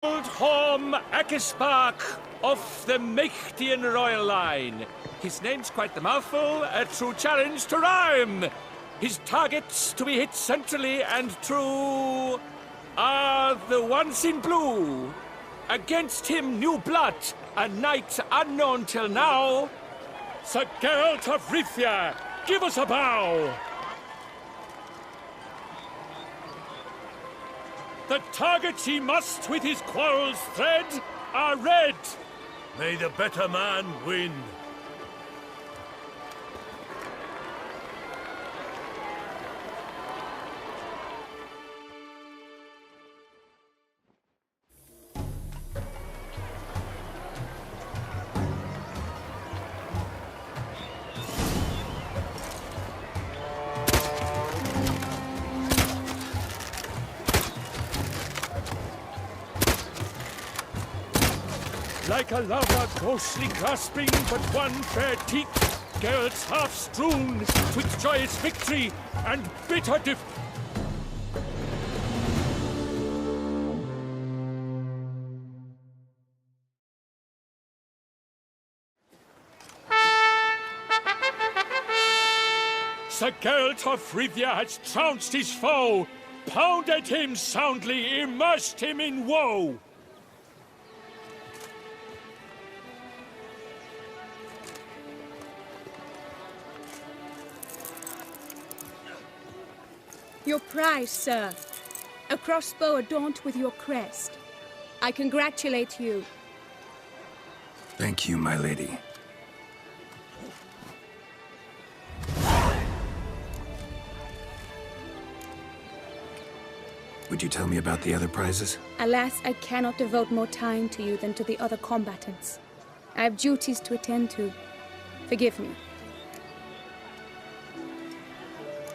Old home Akispark of the Mächtigen royal line. His name's quite the mouthful, a true challenge to rhyme. His targets to be hit centrally and true are the ones in blue. Against him, new blood, a knight unknown till now. Sir Geralt of Rivia, give us a bow. The targets he must with his quarrels thread are red. May the better man win. Like a lover ghostly grasping but one fair teat, Geralt's half strewn with joyous victory and bitter Sir Geralt of Rivia has trounced his foe, pounded him soundly, immersed him in woe. Your prize, sir. A crossbow adorned with your crest. I congratulate you. Thank you, my lady. Would you tell me about the other prizes? Alas, I cannot devote more time to you than to the other combatants. I have duties to attend to. Forgive me.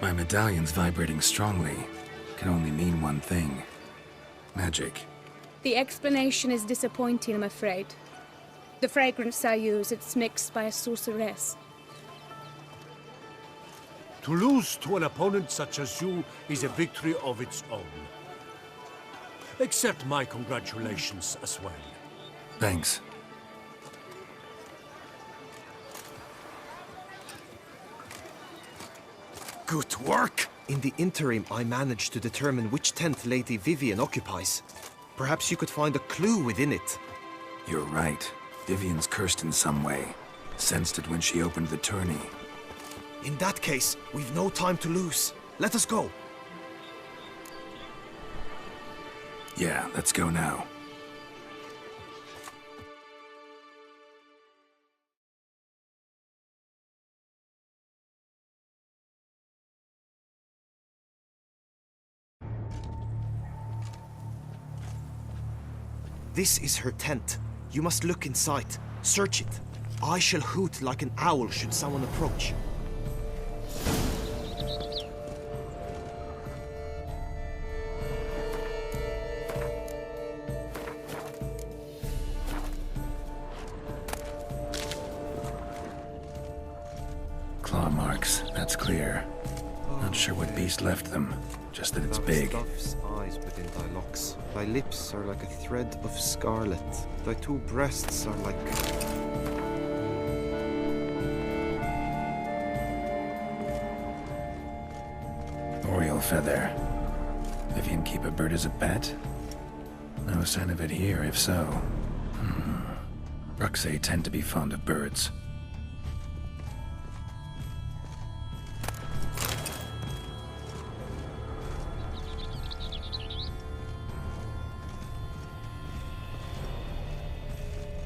My medallion's vibrating strongly. Can only mean one thing. Magic. The explanation is disappointing, I'm afraid. The fragrance I use, it's mixed by a sorceress. To lose to an opponent such as you is a victory of its own. Accept my congratulations as well. Thanks. Good work! In the interim, I managed to determine which tent Lady Vivian occupies. Perhaps you could find a clue within it. You're right. Vivian's cursed in some way. Sensed it when she opened the tourney. In that case, we've no time to lose. Let us go. Yeah, let's go now. This is her tent. You must look inside. Search it. I shall hoot like an owl should someone approach. Claw marks, that's clear. Not sure what beast left them, just that it's big. Stuff's eyes within thy locks. Thy lips are like a thread of scarlet. Thy two breasts are like... Oriole feather. Vivian keep a bird as a pet? No sign of it here, if so. Bruxay tend to be fond of birds.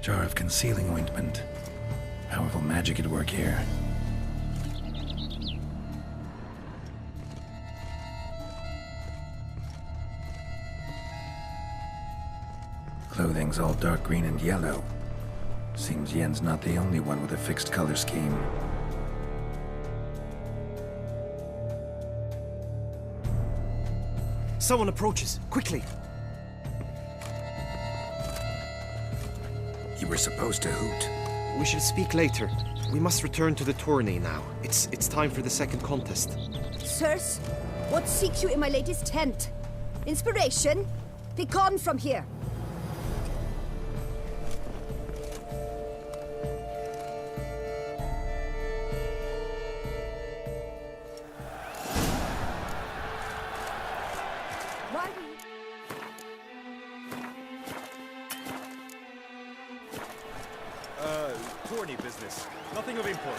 Jar of concealing ointment. Powerful magic at work here. Clothing's all dark green and yellow. Seems Yen's not the only one with a fixed color scheme. Someone approaches. Quickly! You were supposed to hoot. We shall speak later. We must return to the tourney now. It's time for the second contest. Sirs, what seeks you in my lady's tent? Inspiration? Begone from here. tourney business. Nothing of import.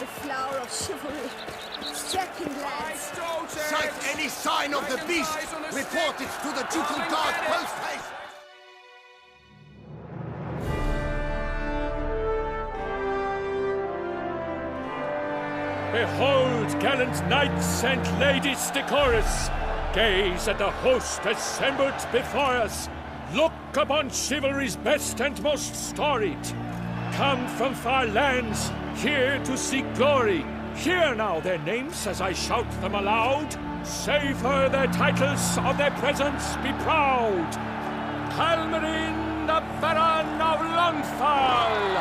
The flower of chivalry. Second lads. Sight any sign of the beast! Report it to the Ducal Guard post haste! Behold, gallant knights and ladies decorous! Gaze at the host assembled before us! Look upon chivalry's best and most storied! Come from far lands, here to seek glory! Hear now their names as I shout them aloud! Savor their titles, of their presence be proud! Halmarin, the Baron of Longfall!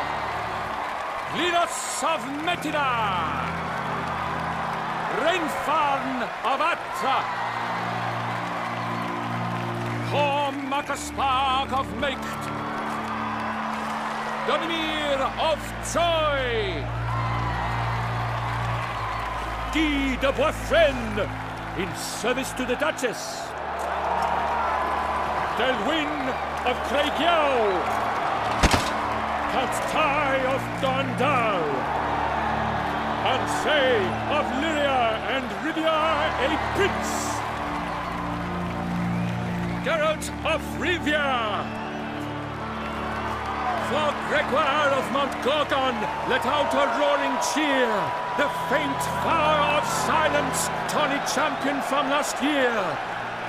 Linus of Metida! Rainfarn of Atra! Horm Akaspark of Meikt! Donimir of Troy! Guy de Boisfren, in service to the Duchess! Delwyn of Craigiau! Count Tai of Dondal! Ansay of Lyria and Rivia a prince! Geralt of Rivia! For Gregoire of Montgorgon, let out a roaring cheer! The faint flower of silence, tawny champion from last year!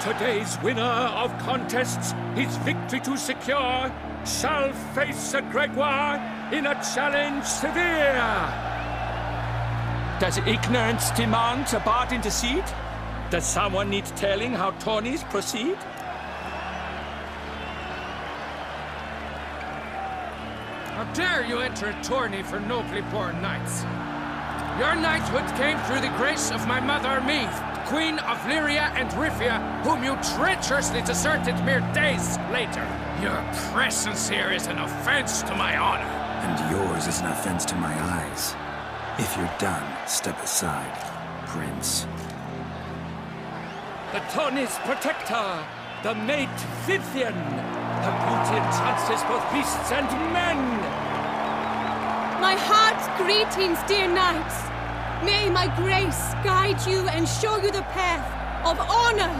Today's winner of contests, his victory to secure, shall face Sir Gregoire in a challenge severe! Does ignorance demand a bard intercede? Does someone need telling how tourneys proceed? How dare you enter a tourney for nobly born knights? Your knighthood came through the grace of my mother Meath, Queen of Lyria and Rivia, whom you treacherously deserted mere days later. Your presence here is an offense to my honor. And yours is an offense to my eyes. If you're done, step aside, Prince. The tourney's protector, the mate Vivian, her beauty entrances both beasts and men. My heart's greetings, dear knights. May my grace guide you and show you the path of honor,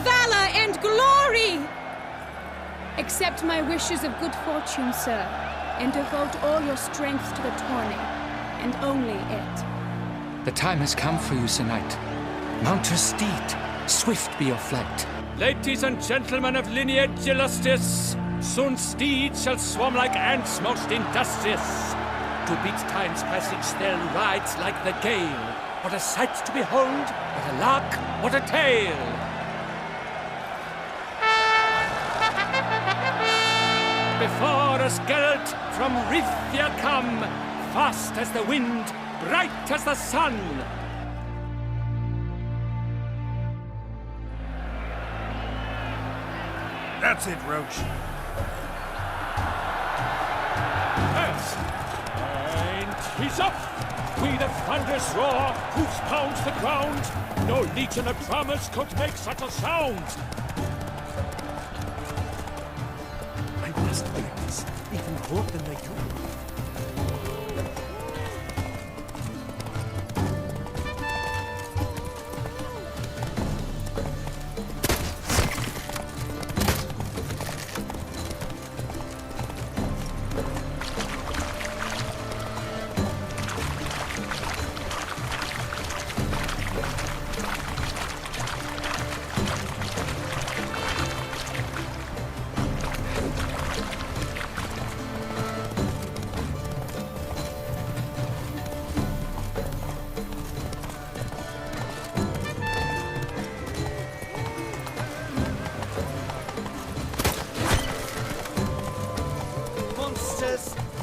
valor, and glory. Accept my wishes of good fortune, sir, and devote all your strength to the tourney, and only it. The time has come for you, Sir Knight. Mount your steed. Swift be your flight. Ladies and gentlemen of lineage illustrious, soon steeds shall swarm like ants most industrious. To beat time's passage they'll ride like the gale. What a sight to behold, what a lark, what a tale! Before us Geralt from Rivia come, fast as the wind, bright as the sun. That's it, Roach. Yes, and he's up. We the thunderous roar, hoofs pounds the ground. No legion of drummers could make such a sound. I must practice, even more than I do.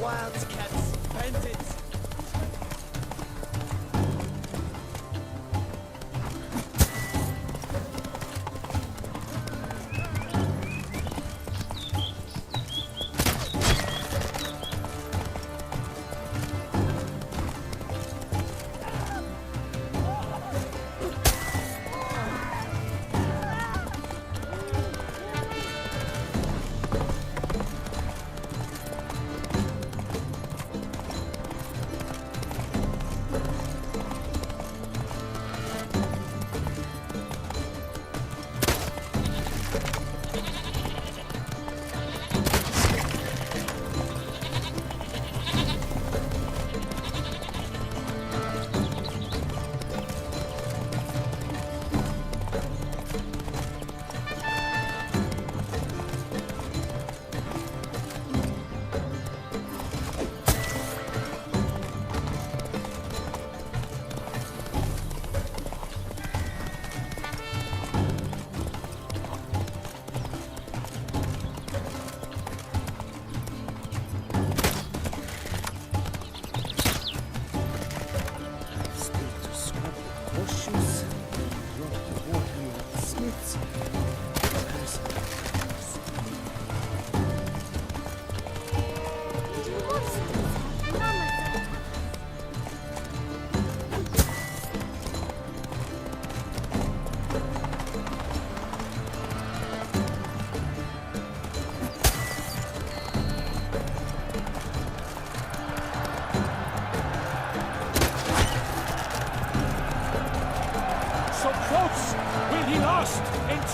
Wildcats, bandits.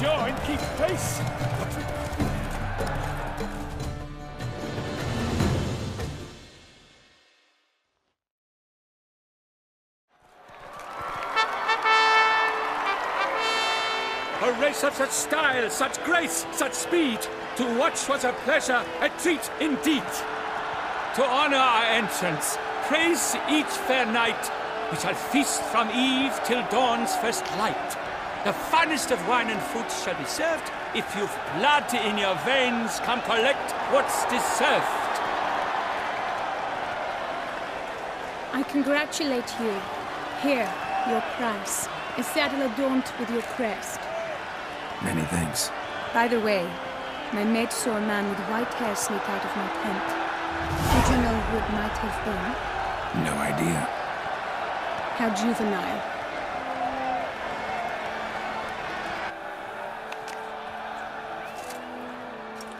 join, keep pace. A race of such style, such grace, such speed. To watch was a pleasure, a treat indeed. To honor our entrance, praise each fair knight. We shall feast from eve till dawn's first light. The finest of wine and fruit shall be served. If you've blood in your veins, come collect what's deserved. I congratulate you. Here, your price. A saddle adorned with your crest. Many thanks. By the way, my maid saw a man with white hair sneak out of my tent. Did you know who it might have been? No idea. How juvenile.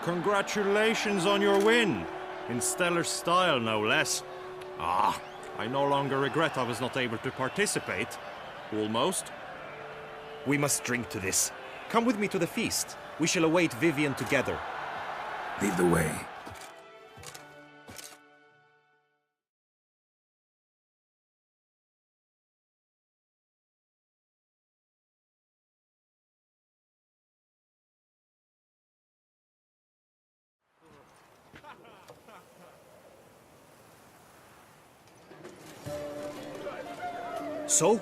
Congratulations on your win. In stellar style, no less. Ah, I no longer regret I was not able to participate. Almost. We must drink to this. Come with me to the feast. We shall await Vivian together. Lead the way. So,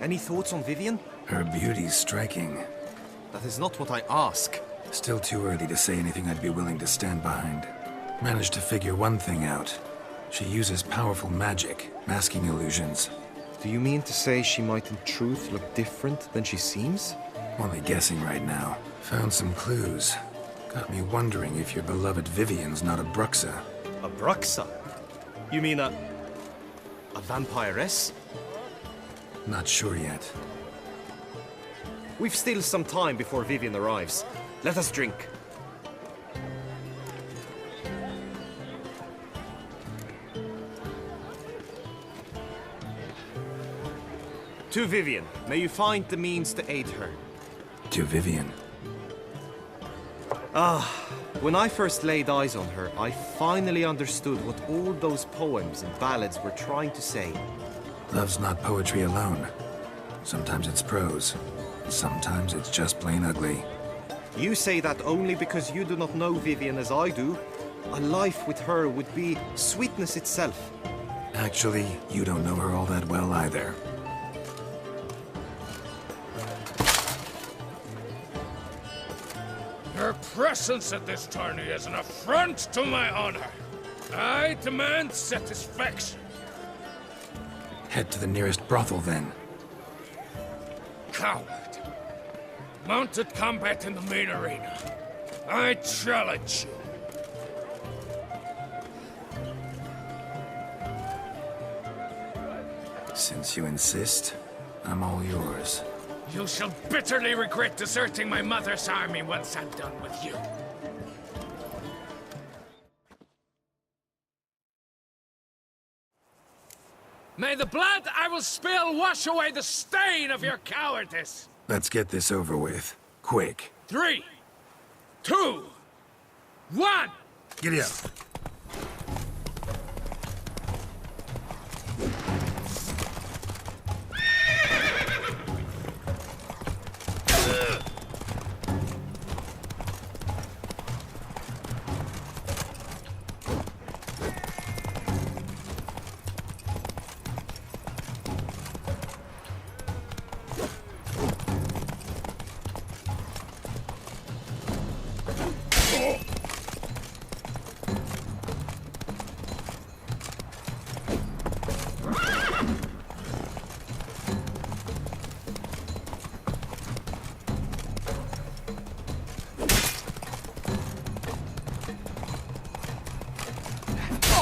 any thoughts on Vivian? Her beauty's striking. That is not what I ask. Still too early to say anything I'd be willing to stand behind. Managed to figure one thing out. She uses powerful magic, masking illusions. Do you mean to say she might in truth look different than she seems? Only guessing right now. Found some clues. Got me wondering if your beloved Vivian's not a Bruxa. A Bruxa? You mean a vampiress? Not sure yet. We've still some time before Vivian arrives. Let us drink. To Vivian, may you find the means to aid her. To Vivian. When I first laid eyes on her, I finally understood what all those poems and ballads were trying to say. Love's not poetry alone. Sometimes it's prose. Sometimes it's just plain ugly. You say that only because you do not know Vivian as I do. A life with her would be sweetness itself. Actually, you don't know her all that well either. Her presence at this tourney is an affront to my honor. I demand satisfaction. Head to the nearest brothel, then. Coward. Mounted combat in the main arena. I challenge you. Since you insist, I'm all yours. You shall bitterly regret deserting my mother's army once I'm done with you. May the blood I will spill wash away the stain of your cowardice! Let's get this over with. Quick. 3, 2, 1! Giddy up.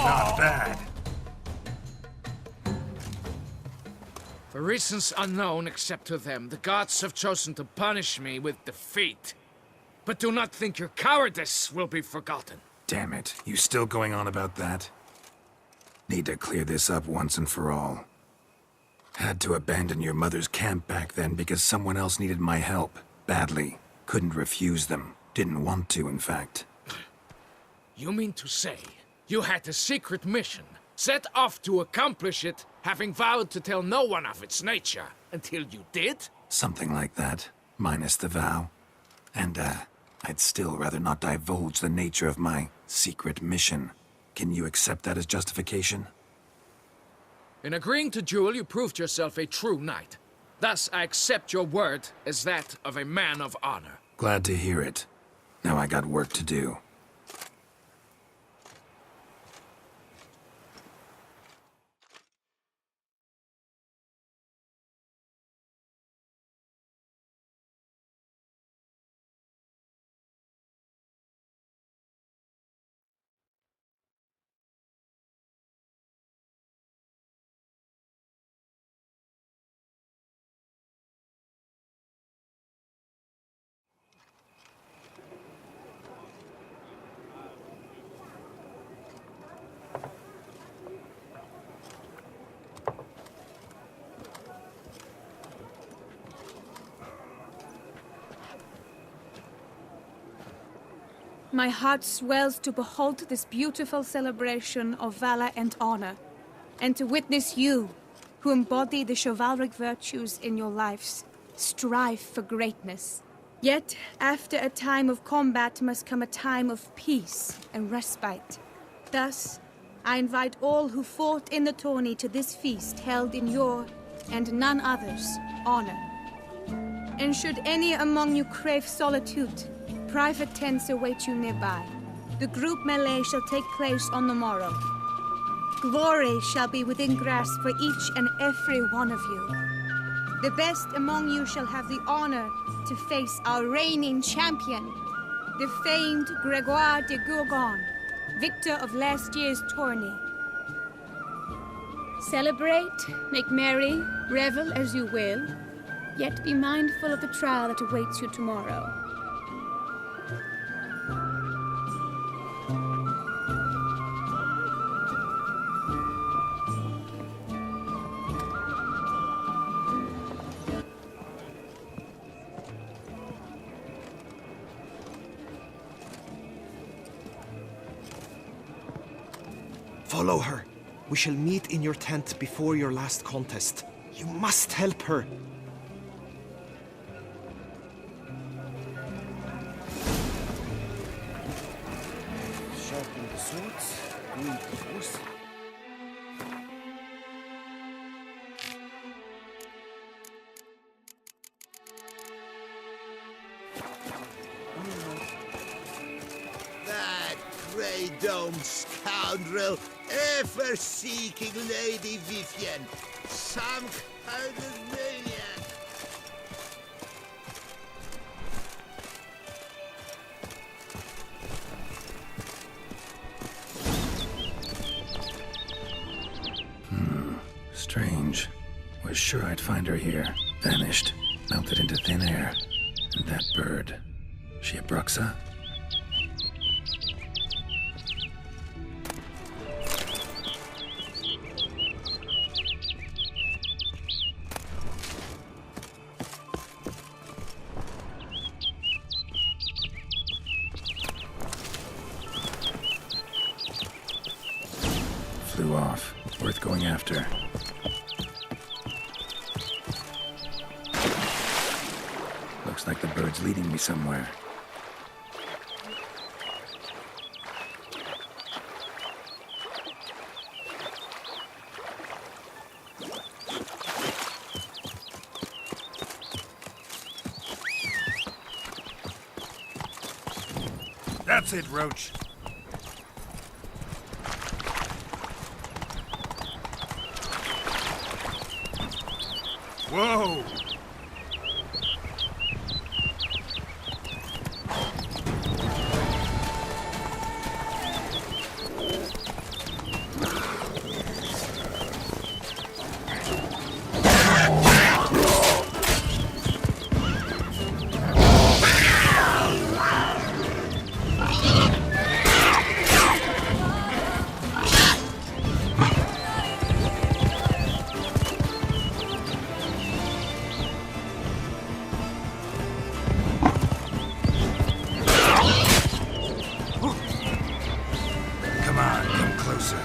Not bad. For reasons unknown except to them, the gods have chosen to punish me with defeat. But do not think your cowardice will be forgotten. Damn it. You still going on about that? Need to clear this up once and for all. Had to abandon your mother's camp back then because someone else needed my help. Badly. Couldn't refuse them. Didn't want to, in fact. You mean to say you had a secret mission, set off to accomplish it, having vowed to tell no one of its nature, until you did? Something like that, minus the vow. And, I'd still rather not divulge the nature of my secret mission. Can you accept that as justification? In agreeing to duel, you proved yourself a true knight. Thus, I accept your word as that of a man of honor. Glad to hear it. Now I got work to do. My heart swells to behold this beautiful celebration of valor and honor, and to witness you, who embody the chivalric virtues in your lives, strive for greatness. Yet, after a time of combat must come a time of peace and respite. Thus, I invite all who fought in the tourney to this feast held in your, and none other's, honor. And should any among you crave solitude, private tents await you nearby. The group melee shall take place on the morrow. Glory shall be within grasp for each and every one of you. The best among you shall have the honor to face our reigning champion, the famed Gregoire de Gourgon, victor of last year's tourney. Celebrate, make merry, revel as you will, yet be mindful of the trial that awaits you tomorrow. Follow her. We shall meet in your tent before your last contest. You must help her. Sharpen the swords, groom the horse. That grey-domed scoundrel, ever seeking Lady Vivienne. Some kind of maniac. Strange. Was sure I'd find her here. Vanished. Melted into thin air. And that bird. She a Bruxa? Flew off. Worth going after. Looks like the bird's leading me somewhere. That's it, Roach. Whoa! on, come closer.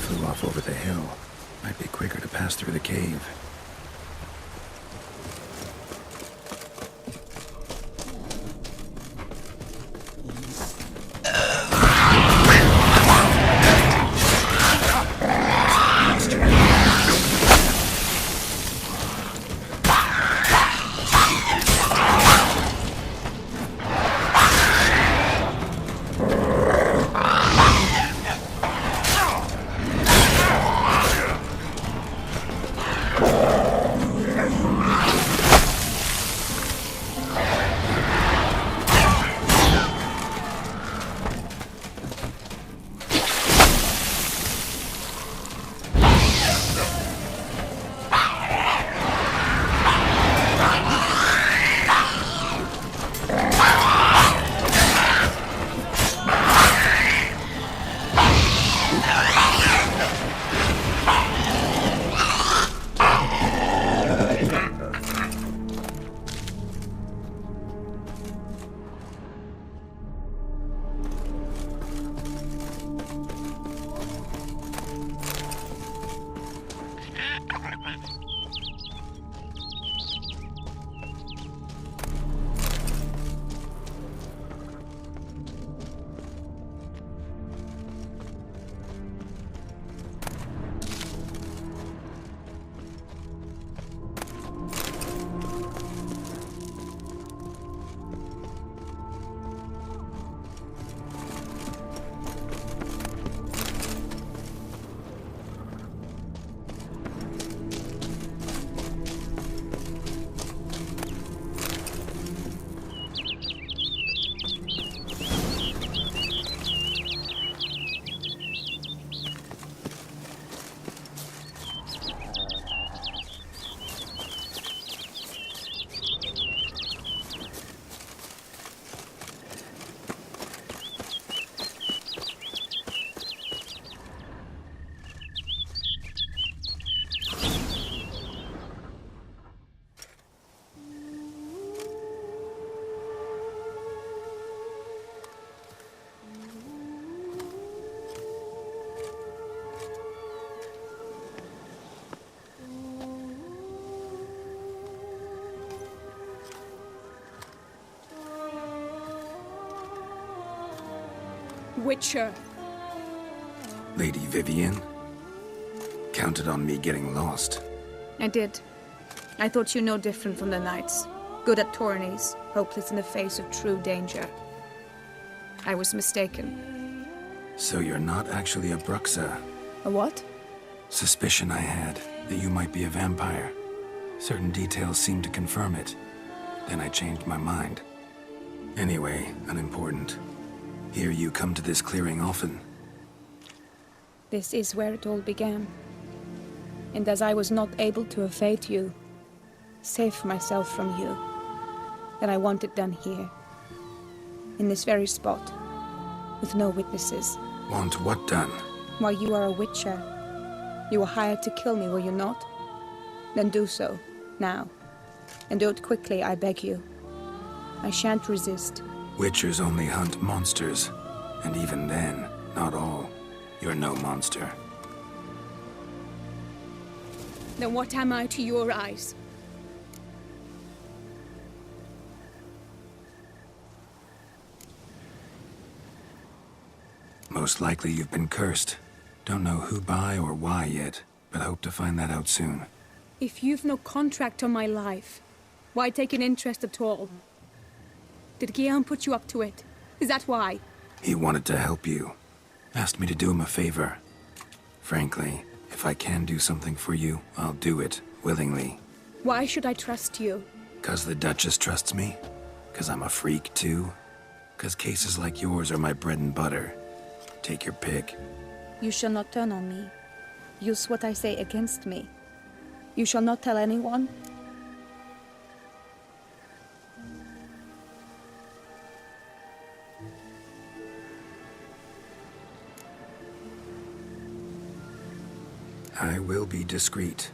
Flew off over the hill. Might be quicker to pass through the cave. Witcher. Lady Vivian? Counted on me getting lost. I did. I thought you no different from the knights. Good at tourneys, hopeless in the face of true danger. I was mistaken. So you're not actually a Bruxa? A what? Suspicion I had that you might be a vampire. Certain details seemed to confirm it. Then I changed my mind. Anyway, unimportant. Hear you come to this clearing often. This is where it all began. And as I was not able to evade you, save myself from you, then I want it done here. In this very spot. With no witnesses. Want what done? Why, you are a witcher. You were hired to kill me, were you not? Then do so, now. And do it quickly, I beg you. I shan't resist. Witchers only hunt monsters. And even then, not all. You're no monster. Then what am I to your eyes? Most likely you've been cursed. Don't know who by or why yet, but hope to find that out soon. If you've no contract on my life, why take an interest at all? Did Guillaume put you up to it? Is that why? He wanted to help you. Asked me to do him a favor. Frankly, if I can do something for you, I'll do it, willingly. Why should I trust you? 'Cause the Duchess trusts me? 'Cause I'm a freak, too? 'Cause cases like yours are my bread and butter. Take your pick. You shall not turn on me. Use what I say against me. You shall not tell anyone. I will be discreet.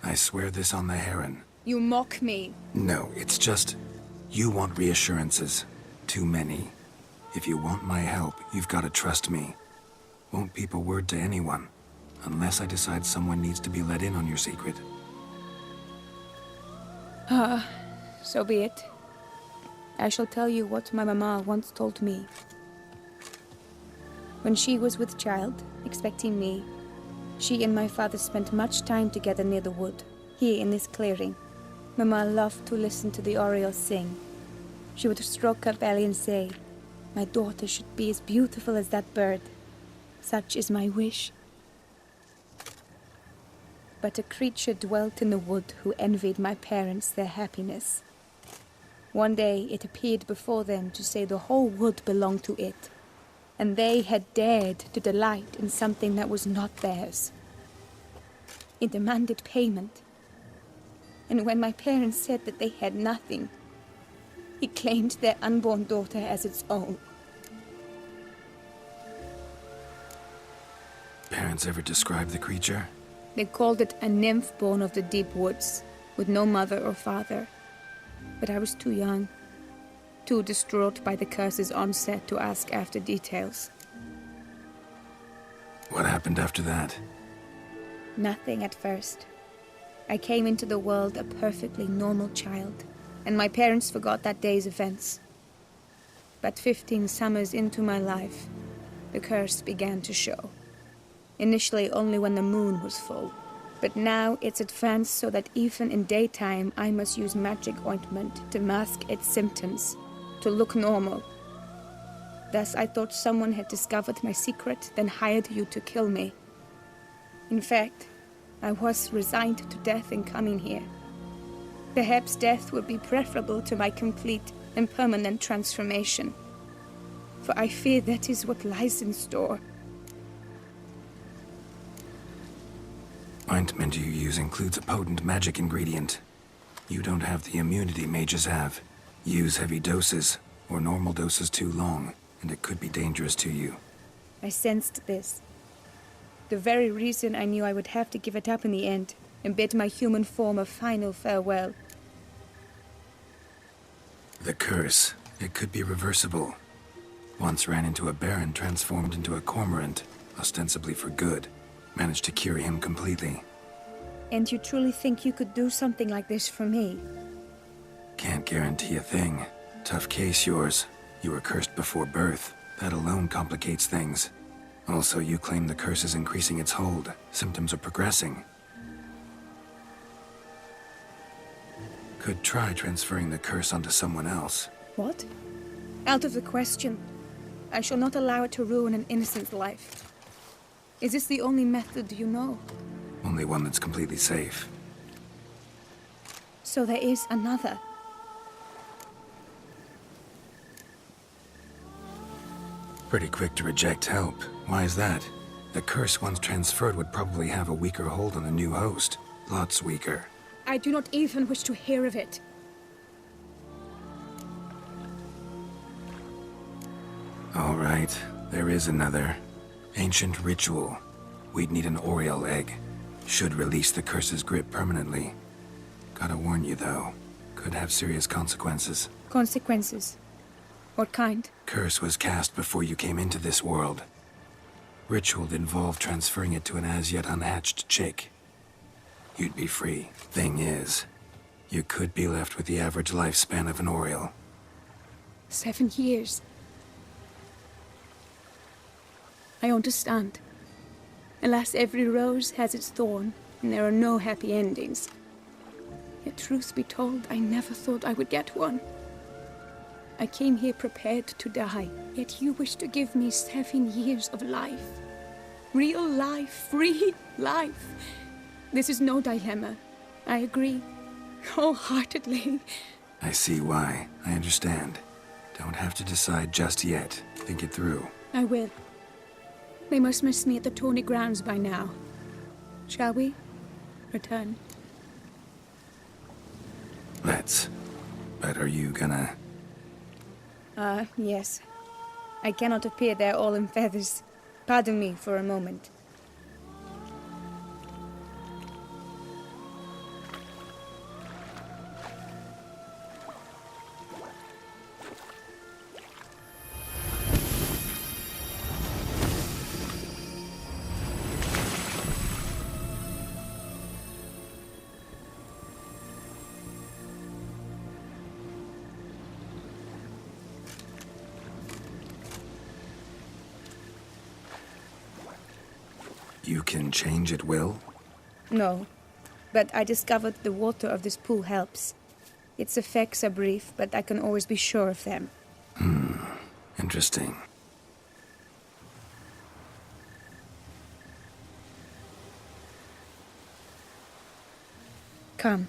I swear this on the Heron. You mock me. No, it's just... You want reassurances. Too many. If you want my help, you've got to trust me. Won't peep a word to anyone. Unless I decide someone needs to be let in on your secret. So be it. I shall tell you what my mama once told me. When she was with child, expecting me, she and my father spent much time together near the wood, here in this clearing. Mama loved to listen to the orioles sing. She would stroke her belly and say, "My daughter should be as beautiful as that bird. Such is my wish." But a creature dwelt in the wood who envied my parents their happiness. One day it appeared before them to say the whole wood belonged to it, and they had dared to delight in something that was not theirs. It demanded payment, and when my parents said that they had nothing, it claimed their unborn daughter as its own. Parents ever describe the creature? They called it a nymph born of the deep woods, with no mother or father. But I was too young, too distraught by the curse's onset to ask after details. What happened after that? Nothing at first. I came into the world a perfectly normal child, and my parents forgot that day's events. But 15 summers into my life, the curse began to show. Initially only when the moon was full, but now it's advanced so that even in daytime I must use magic ointment to mask its symptoms, to look normal. Thus I thought someone had discovered my secret, then hired you to kill me. In fact, I was resigned to death in coming here. Perhaps death would be preferable to my complete and permanent transformation, for I fear that is what lies in store. Ointment you use includes a potent magic ingredient. You don't have the immunity mages have. Use heavy doses, or normal doses too long, and it could be dangerous to you. I sensed this. The very reason I knew I would have to give it up in the end, and bid my human form a final farewell. The curse. It could be reversible. Once ran into a baron transformed into a cormorant, ostensibly for good. Managed to cure him completely. And you truly think you could do something like this for me? Can't guarantee a thing. Tough case, yours. You were cursed before birth. That alone complicates things. Also, you claim the curse is increasing its hold. Symptoms are progressing. Could try transferring the curse onto someone else. What? Out of the question. I shall not allow it to ruin an innocent life. Is this the only method you know? Only one that's completely safe. So there is another. Pretty quick to reject help. Why is that? The curse once transferred would probably have a weaker hold on the new host. Lots weaker. I do not even wish to hear of it. All right, there is another. Ancient ritual. We'd need an Oriole egg. Should release the curse's grip permanently. Gotta warn you, though. Could have serious consequences. Consequences? What kind? Curse was cast before you came into this world. Ritual involved transferring it to an as-yet unhatched chick. You'd be free. Thing is, you could be left with the average lifespan of an Oriole. 7 years. I understand. Alas, every rose has its thorn, and there are no happy endings. Yet truth be told, I never thought I would get one. I came here prepared to die, yet you wish to give me 7 years of life. Real life, free life. This is no dilemma. I agree, wholeheartedly. I see why. I understand. Don't have to decide just yet. Think it through. I will. They must miss me at the tourney grounds by now. Shall we? Return. Let's. But are you gonna... Yes. I cannot appear there all in feathers. Pardon me for a moment. You can change at will? No, but I discovered the water of this pool helps. Its effects are brief, but I can always be sure of them. Interesting. Come.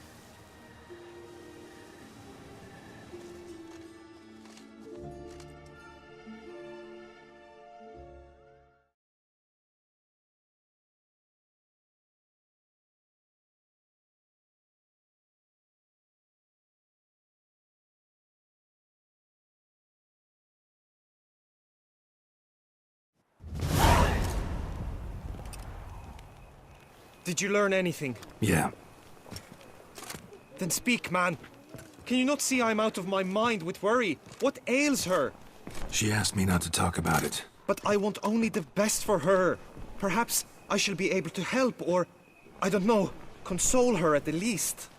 Did you learn anything? Yeah. Then speak, man. Can you not see I'm out of my mind with worry? What ails her? She asked me not to talk about it. But I want only the best for her. Perhaps I shall be able to help or, I don't know, console her at the least.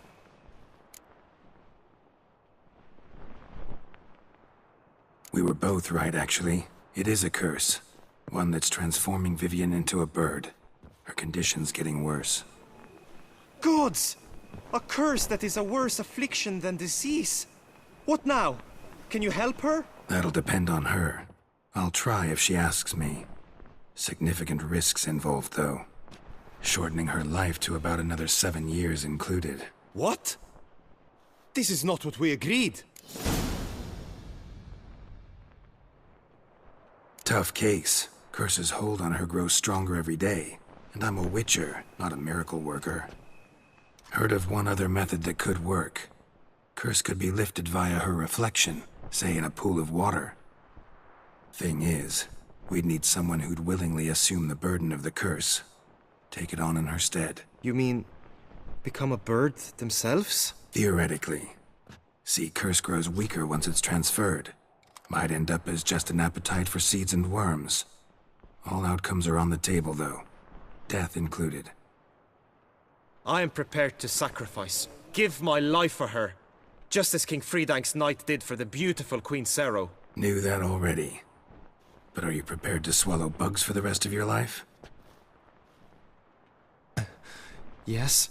We were both right, actually. It is a curse. One that's transforming Vivian into a bird. Her condition's getting worse. Gods! A curse that is a worse affliction than disease. What now? Can you help her? That'll depend on her. I'll try if she asks me. Significant risks involved, though. Shortening her life to about another 7 years included. What? This is not what we agreed. Tough case. Curse's hold on her grows stronger every day. And I'm a witcher, not a miracle worker. Heard of one other method that could work. Curse could be lifted via her reflection, say in a pool of water. Thing is, we'd need someone who'd willingly assume the burden of the curse. Take it on in her stead. You mean, become a bird themselves? Theoretically. See, curse grows weaker once it's transferred. Might end up as just an appetite for seeds and worms. All outcomes are on the table, though. Death included. I am prepared to sacrifice. Give my life for her. Just as King Fridank's knight did for the beautiful Queen Sero. Knew that already. But are you prepared to swallow bugs for the rest of your life? Yes.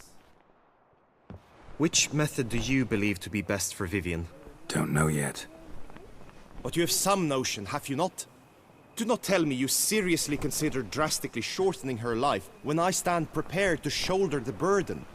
Which method do you believe to be best for Vivian? Don't know yet. But you have some notion, have you not? Do not tell me you seriously consider drastically shortening her life when I stand prepared to shoulder the burden.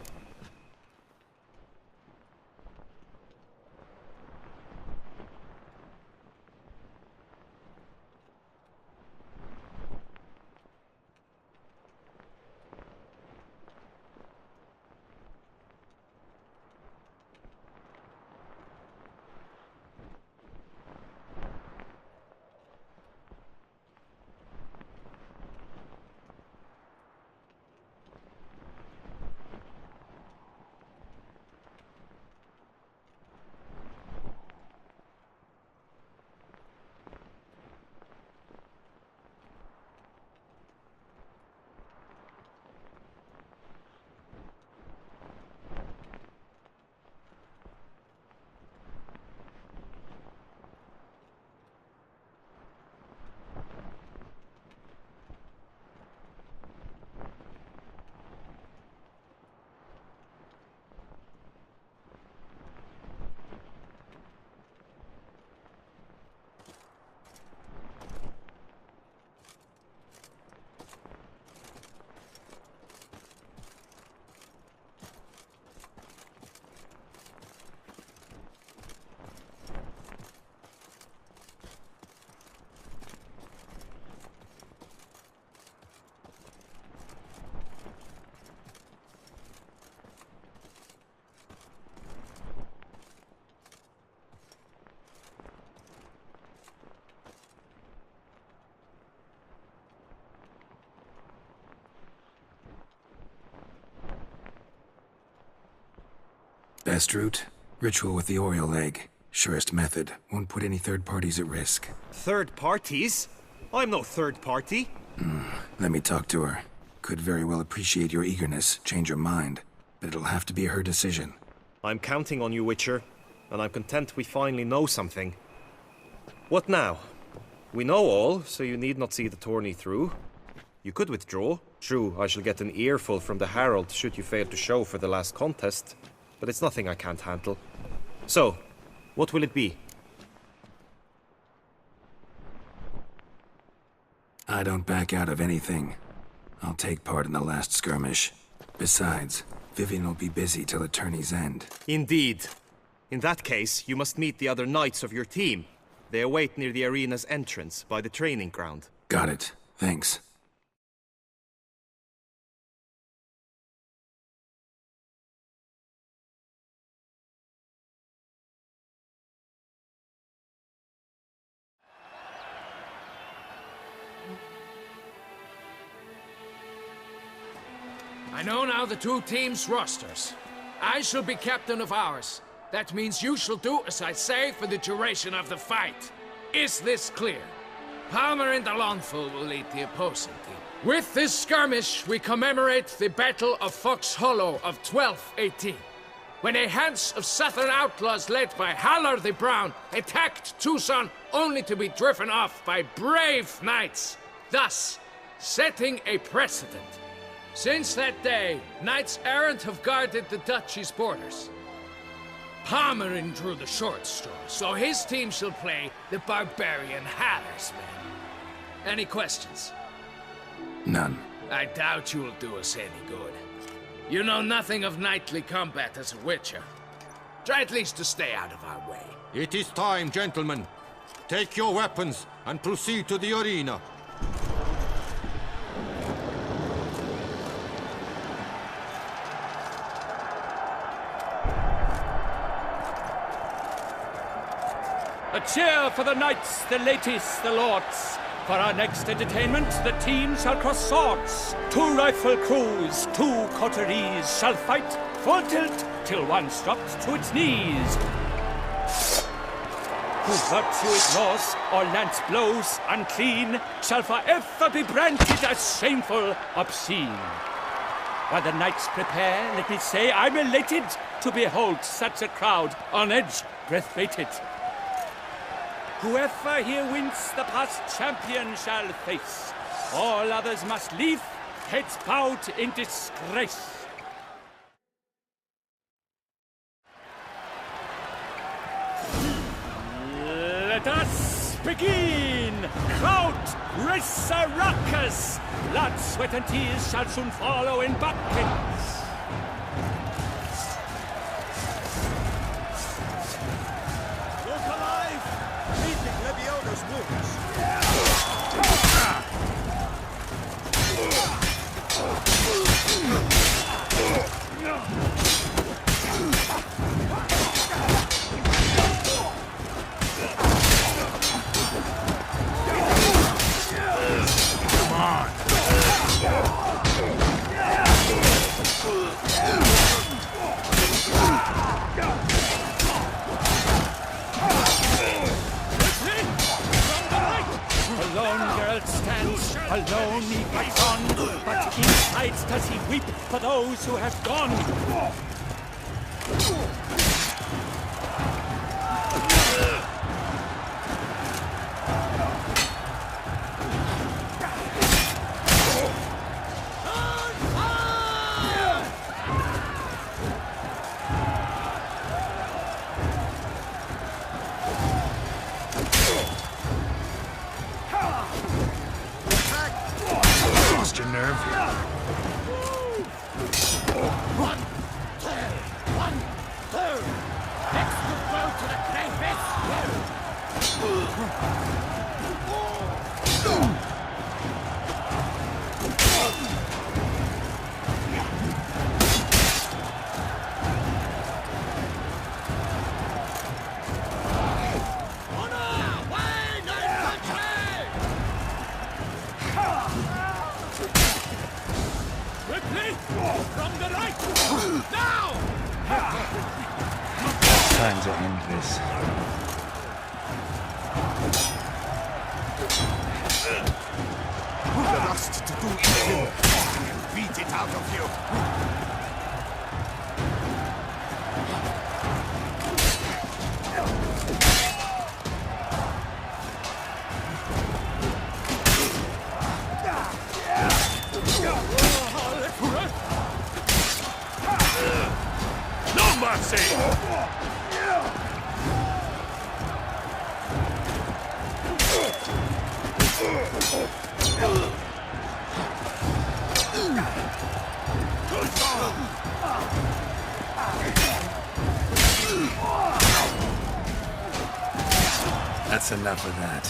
Best route? Ritual with the Oriole egg. Surest method. Won't put any third parties at risk. Third parties? I'm no third party. Let me talk to her. Could very well appreciate your eagerness, change her mind. But it'll have to be her decision. I'm counting on you, Witcher. And I'm content we finally know something. What now? We know all, so you need not see the tourney through. You could withdraw. True, I shall get an earful from the Herald should you fail to show for the last contest. But it's nothing I can't handle. So, what will it be? I don't back out of anything. I'll take part in the last skirmish. Besides, Vivian will be busy till the tourney's end. Indeed. In that case, you must meet the other knights of your team. They await near the arena's entrance, by the training ground. Got it. Thanks. I know now the two teams' rosters. I shall be captain of ours. That means you shall do as I say for the duration of the fight. Is this clear? Palmer and Alonful will lead the opposing team. With this skirmish, we commemorate the Battle of Fox Hollow of 1218, when a Hans of Southern outlaws led by Haller the Brown attacked Tucson only to be driven off by brave knights, thus setting a precedent. Since that day, knights errant have guarded the duchy's borders. Palmerin drew the short straw, so his team shall play the barbarian Haller's men. Any questions? None. I doubt you will do us any good. You know nothing of knightly combat as a witcher. Try at least to stay out of our way. It is time, gentlemen. Take your weapons and proceed to the arena. A cheer for the knights, the ladies, the lords. For our next entertainment, the teams shall cross swords. 2 rifle crews, 2 coteries shall fight full tilt till one's dropped to its knees. Who virtue ignores or lance blows unclean shall forever be branded as shameful, obscene. While the knights prepare, let me say I'm elated to behold such a crowd on edge, breath-baited. Whoever here wins the past champion shall face. All others must leave, heads bowed in disgrace. Let us begin! Kraut, Resurrecus! Blood, sweat, and tears shall soon follow in buckets. Look alive! Meeting Lebioda's wounds. Alone he fights on, but inside does he weep for those who have gone. Lost your nerve? One, two. Next you go to the crevice. From the right! Now! Time to end this. The lust to do evil. I can beat it out of you. No mercy! That's enough of that.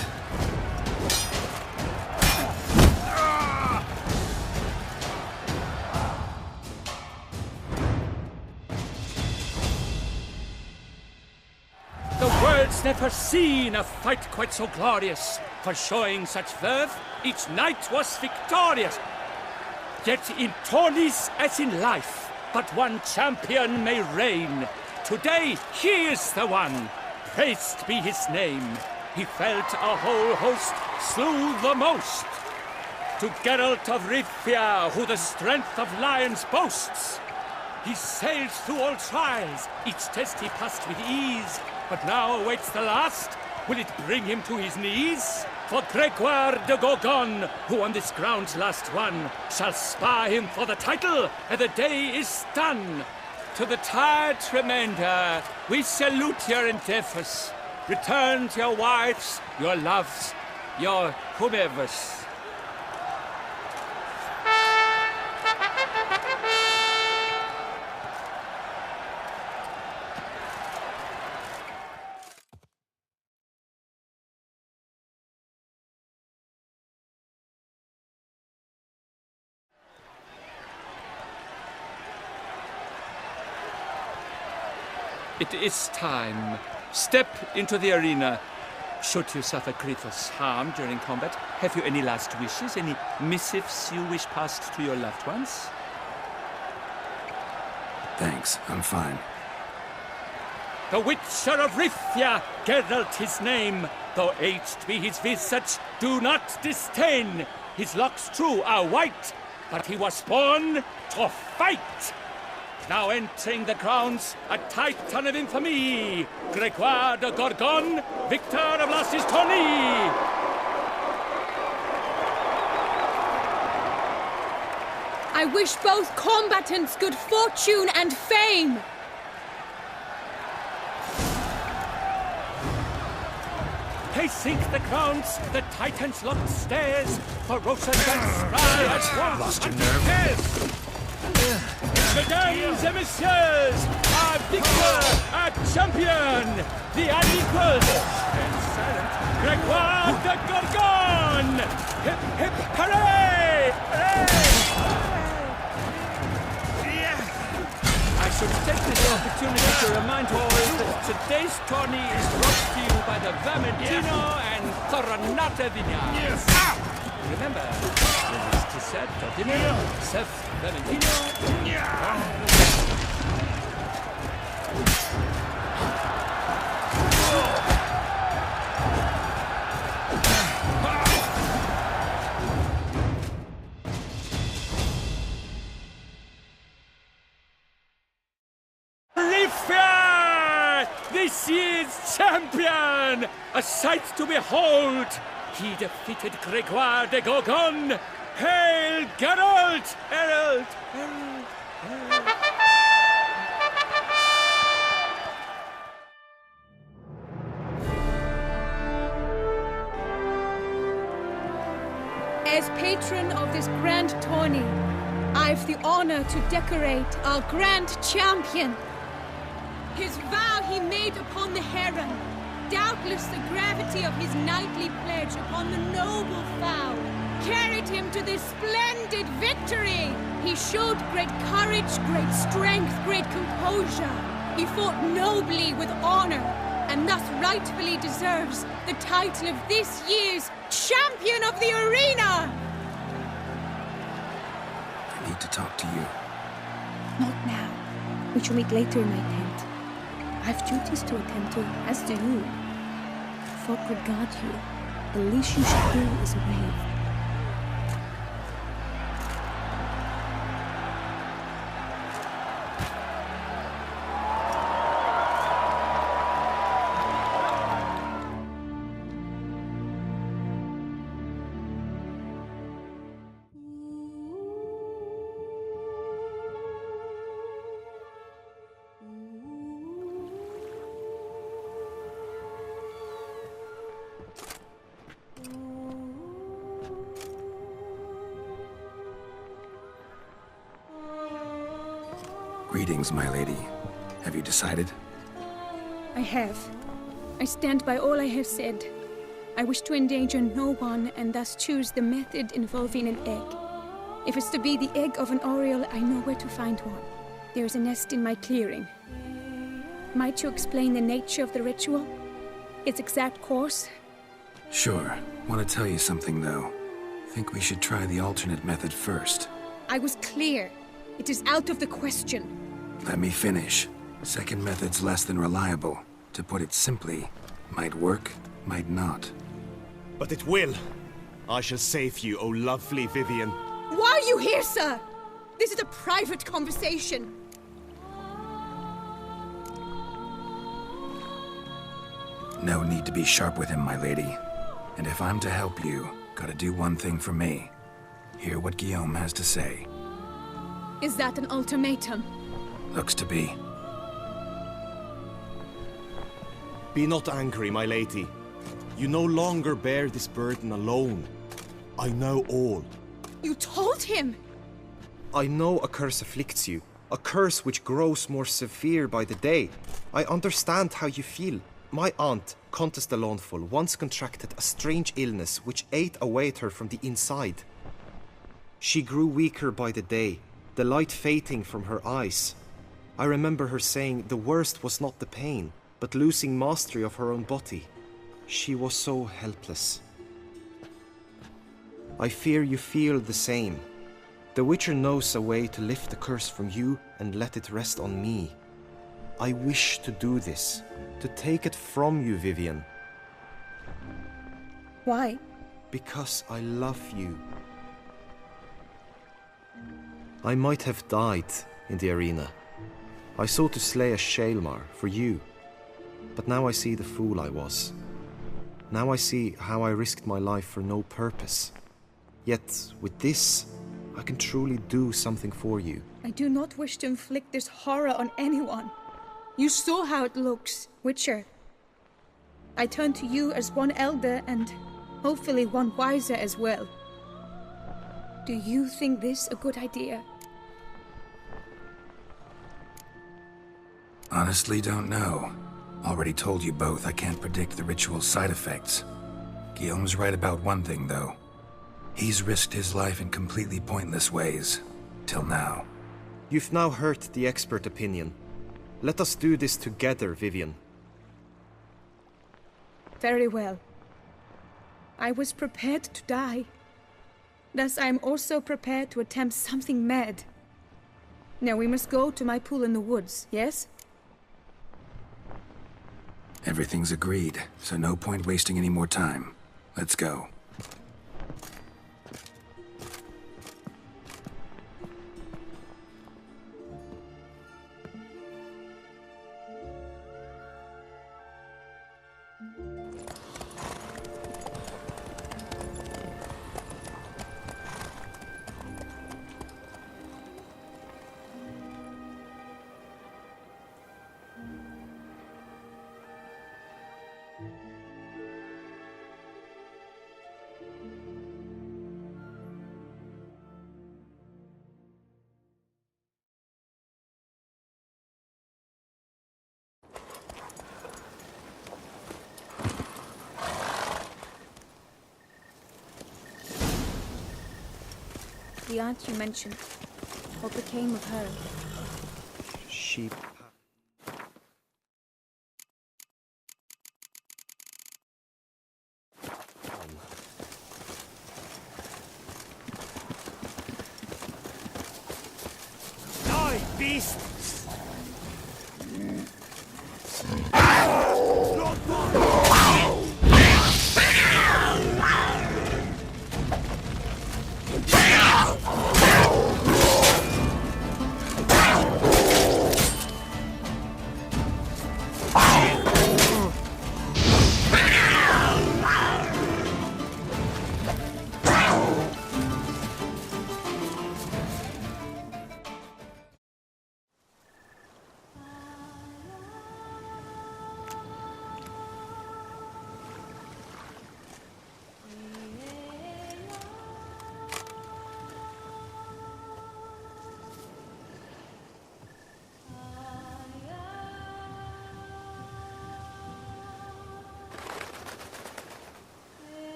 The world's never seen a fight quite so glorious. For showing such verve, each knight was victorious. Yet in tourneys as in life, but one champion may reign. Today he is the one. Praised be his name. He felt a whole host, slew the most. To Geralt of Rivia, who the strength of lions boasts. He sailed through all trials, each test he passed with ease. But now awaits the last. Will it bring him to his knees? For Gregoire de Gorgon, who on this ground last won, shall spar him for the title, and the day is done. To the tired remainder, we salute your endeavors. Return to your wives, your loves, your whomevers. It is time. Step into the arena. Should you suffer grievous harm during combat, have you any last wishes, any missives you wish passed to your loved ones? Thanks, I'm fine. The Witcher of Rivia, Geralt his name. Though aged be his visage, do not disdain. His locks true are white, but he was born to fight. Now entering the grounds, a titan of infamy, Gregoire de Gorgon, victor of last his tourney. I wish both combatants good fortune and fame. Pacing the grounds, the Titans locked stares, ferocious and spry as wolf. Lost your nerve. Mesdames et messieurs, our victor, our champion, the unequaled and silent Gregoire de Gorgon! Hip, hip, hooray! I should take this opportunity to remind all that today's tourney is brought to you by the Vermentino and Coronata Vineyards. Yes. Remember, Tisset, Tardino, Seth, Vermentino. This year's champion! A sight to behold! He defeated Gregoire de Gorgon! Hail Geralt! Herald! Herald! Herald! As patron of this grand tourney, I've the honor to decorate our grand champion. His vow he made upon the heron, doubtless the gravity of his knightly pledge upon the noble vow, carried him to this splendid victory. He showed great courage, great strength, great composure. He fought nobly with honor, and thus rightfully deserves the title of this year's Champion of the Arena! I need to talk to you. Not now. We shall meet later in my tent. I have duties to attend to, as do you. Folk regard you. The least you should do is wave. Greetings, my lady. Have you decided? I have. I stand by all I have said. I wish to endanger no one and thus choose the method involving an egg. If it's to be the egg of an oriole, I know where to find one. There is a nest in my clearing. Might you explain the nature of the ritual? Its exact course? Sure. Want to tell you something, though. Think we should try the alternate method first. I was clear. It is out of the question. Let me finish. Second method's less than reliable. To put it simply, might work, might not. But it will. I shall save you, O lovely Vivian. Why are you here, sir? This is a private conversation. No need to be sharp with him, my lady. And if I'm to help you, gotta do one thing for me. Hear what Guillaume has to say. Is that an ultimatum? Looks to be. Be not angry, my lady. You no longer bear this burden alone. I know all. You told him! I know a curse afflicts you. A curse which grows more severe by the day. I understand how you feel. My aunt, Countess de Lawnful, once contracted a strange illness which ate away at her from the inside. She grew weaker by the day, the light fading from her eyes. I remember her saying the worst was not the pain, but losing mastery of her own body. She was so helpless. I fear you feel the same. The Witcher knows a way to lift the curse from you and let it rest on me. I wish to do this, to take it from you, Vivian. Why? Because I love you. I might have died in the arena. I sought to slay a Shaelmar for you. But now I see the fool I was. Now I see how I risked my life for no purpose. Yet, with this, I can truly do something for you. I do not wish to inflict this horror on anyone. You saw how it looks, Witcher. I turn to you as one elder and hopefully one wiser as well. Do you think this a good idea? Honestly, don't know. Already told you both I can't predict the ritual's side effects. Guillaume's right about one thing, though. He's risked his life in completely pointless ways. Till now. You've now heard the expert opinion. Let us do this together, Vivian. Very well. I was prepared to die. Thus I am also prepared to attempt something mad. Now we must go to my pool in the woods, yes? Everything's agreed, so no point wasting any more time. Let's go. The aunt you mentioned. What became of her? She... Die, beast!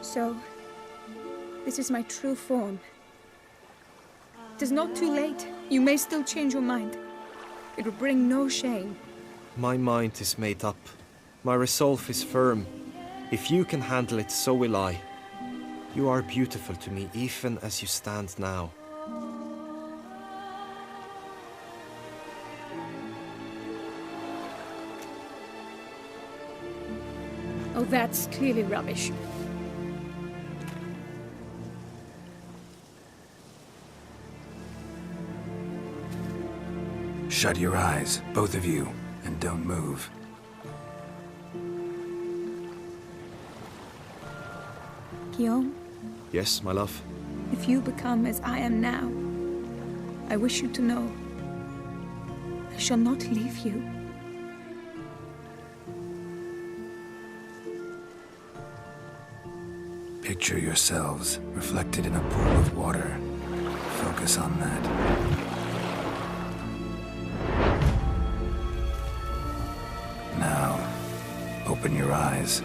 So, this is my true form. It is not too late. You may still change your mind. It will bring no shame. My mind is made up. My resolve is firm. If you can handle it, so will I. You are beautiful to me, even as you stand now. Oh, that's clearly rubbish. Shut your eyes, both of you, and don't move. Guillaume, Yes, my love? if you become as I am now, I wish you to know I shall not leave you. Picture yourselves reflected in a pool of water. Focus on that. Now, open your eyes.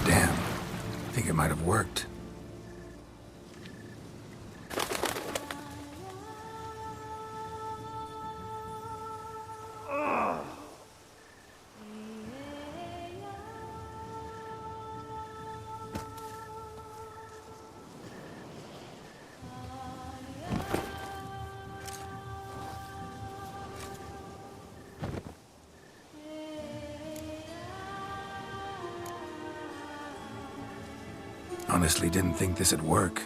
Damn. Think it might have worked. Honestly, didn't think this'd work.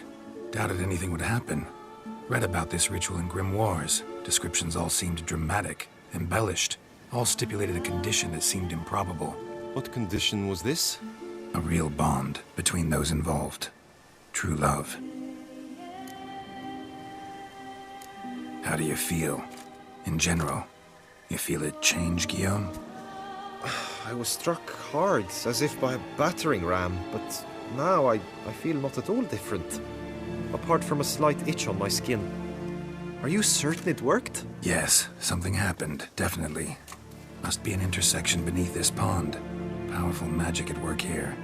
Doubted anything would happen. Read about this ritual in grimoires. Descriptions all seemed dramatic, embellished. All stipulated a condition that seemed improbable. What condition was this? A real bond between those involved. True love. How do you feel? In general, you feel it change, Guillaume? I was struck hard, as if by a battering ram, but now I feel not at all different. Apart from a slight itch on my skin. Are you certain it worked? Yes, something happened, definitely. Must be an intersection beneath this pond. Powerful magic at work here.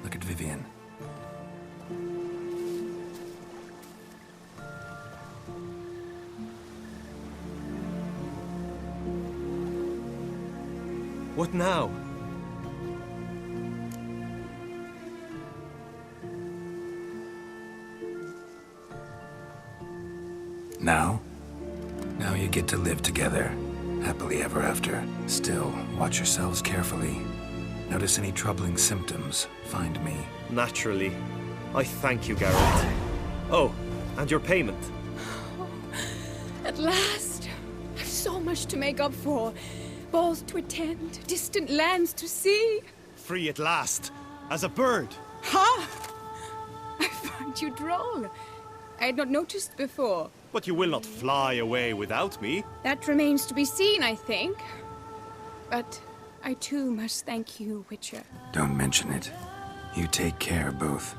Look at Vivian. What now? Now? Now you get to live together. Happily ever after. Still, watch yourselves carefully. Notice any troubling symptoms, find me. Naturally. I thank you, Geralt. Oh, and your payment. At last! I've so much to make up for. Balls to attend, distant lands to see. Free at last, as a bird. Ha! I find you droll. I had not noticed before. But you will not fly away without me. That remains to be seen, I think. But I too must thank you, Witcher. Don't mention it. You take care, both.